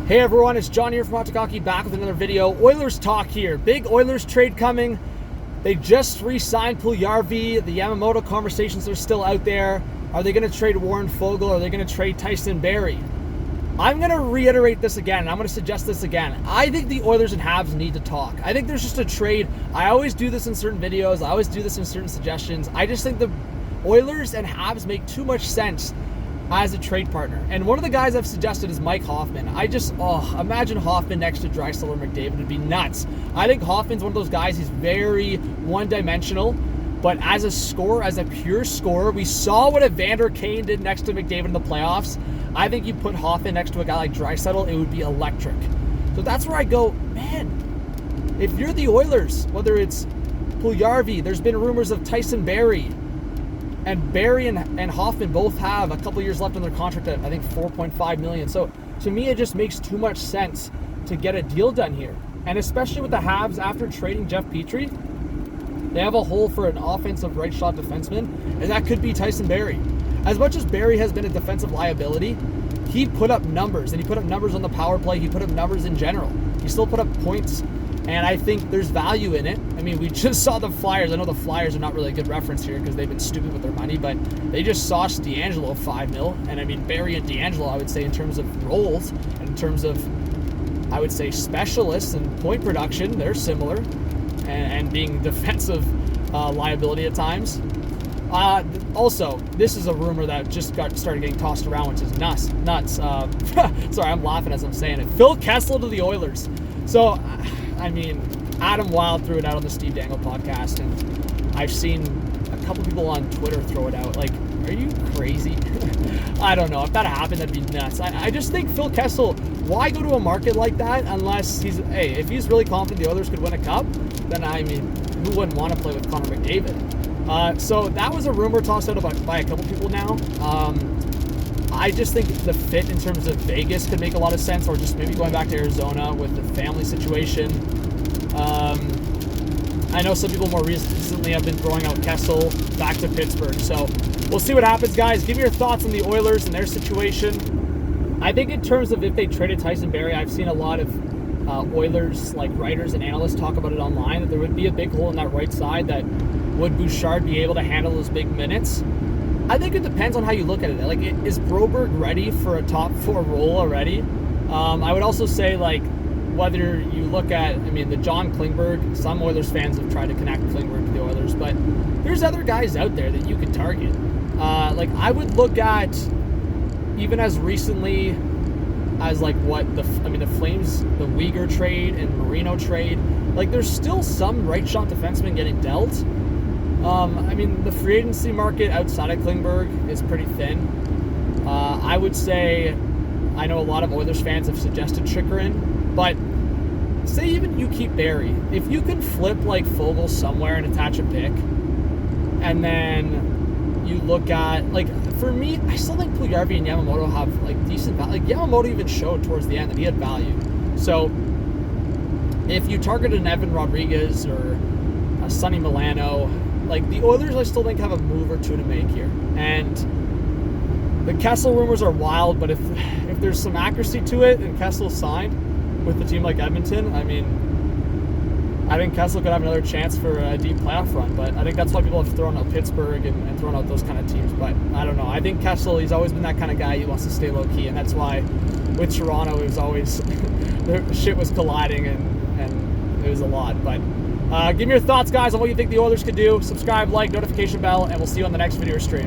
Hey everyone, it's John here from Hot Take Hockey, back with another video. Oilers talk here. Big Oilers trade coming. They just re-signed Puljujarvi. The Yamamoto conversations are still out there. Are they going to trade Warren Foegele? Are they going to trade Tyson Barrie? I'm going to reiterate this again. I'm going to suggest this again. I think the Oilers and Habs need to talk. I think there's just a trade. I always do this in certain videos. I always do this in certain suggestions. I just think the Oilers and Habs make too much sense as a trade partner. And one of the guys I've suggested is Mike Hoffman. Imagine Hoffman next to Draisaitl or McDavid. It'd be nuts. I think Hoffman's one of those guys, he's very one-dimensional, but as a scorer, as a pure scorer, we saw what Evander Kane did next to McDavid in the playoffs. I think you put Hoffman next to a guy like Draisaitl, it would be electric. So that's where I go, man, if you're the Oilers, whether it's Puljujarvi, there's been rumors of Tyson Barrie, and Barrie and Hoffman both have a couple years left on their contract at, I think, $4.5 million. So to me, it just makes too much sense to get a deal done here. And especially with the Habs, after trading Jeff Petrie, they have a hole for an offensive right shot defenseman, and that could be Tyson Barrie. As much as Barrie has been a defensive liability, he put up numbers, and he put up numbers on the power play. He put up numbers in general. He still put up points, and I think there's value in it. I mean, we just saw the Flyers. I know the Flyers are not really a good reference here because they've been stupid with their money, but they just sauced D'Angelo $5 million. And I mean, Barrie and D'Angelo, I would say, in terms of roles, and in terms of, I would say, specialists and point production, they're similar, and being defensive liability at times. Also, this is a rumor that just started getting tossed around, which is nuts. Sorry, I'm laughing as I'm saying it. Phil Kessel to the Oilers. So, I mean, Adam Wild threw it out on the Steve Dangle podcast, and I've seen a couple people on Twitter throw it out. Like, are you crazy? I don't know. If that happened, that'd be nuts. I just think Phil Kessel, why go to a market like that unless if he's really confident the Oilers could win a cup, then I mean, who wouldn't want to play with Connor McDavid? So that was a rumor tossed out by a couple people now. I just think the fit in terms of Vegas could make a lot of sense, or just maybe going back to Arizona with the family situation. I know some people more recently have been throwing out Kessel back to Pittsburgh. So we'll see what happens, guys. Give me your thoughts on the Oilers and their situation. I think in terms of if they traded Tyson Barrie, I've seen a lot of Oilers writers and analysts talk about it online, that there would be a big hole in that right side. That would Bouchard be able to handle those big minutes? I think it depends on how you look at it. Like, is Broberg ready for a top four role already? I would also say, whether you look at, the John Klingberg, some Oilers fans have tried to connect Klingberg to the Oilers, but there's other guys out there that you could target. I would look at, even as recently as the Flames, the Uyghur trade and Marino trade, there's still some right shot defensemen getting dealt. The free agency market outside of Klingberg is pretty thin. I would say, I know a lot of Oilers fans have suggested Chychrun, but say even you keep Barrie. If you can flip Foegele somewhere and attach a pick, and then you look at, for me, I still think Puljujarvi and Yamamoto have decent value. Yamamoto even showed towards the end that he had value. So if you targeted an Evan Rodriguez or a Sonny Milano, the Oilers, I still think, have a move or two to make here. And the Kessel rumors are wild, but if there's some accuracy to it and Kessel's signed with a team like Edmonton, I think Kessel could have another chance for a deep playoff run. But I think that's why people have thrown out Pittsburgh and thrown out those kind of teams. But I don't know. I think Kessel, he's always been that kind of guy. He wants to stay low-key, and that's why with Toronto, it was always the shit was colliding, and it was a lot. But give me your thoughts, guys, on what you think the Oilers could do. Subscribe, like, notification bell, and we'll see you on the next video or stream.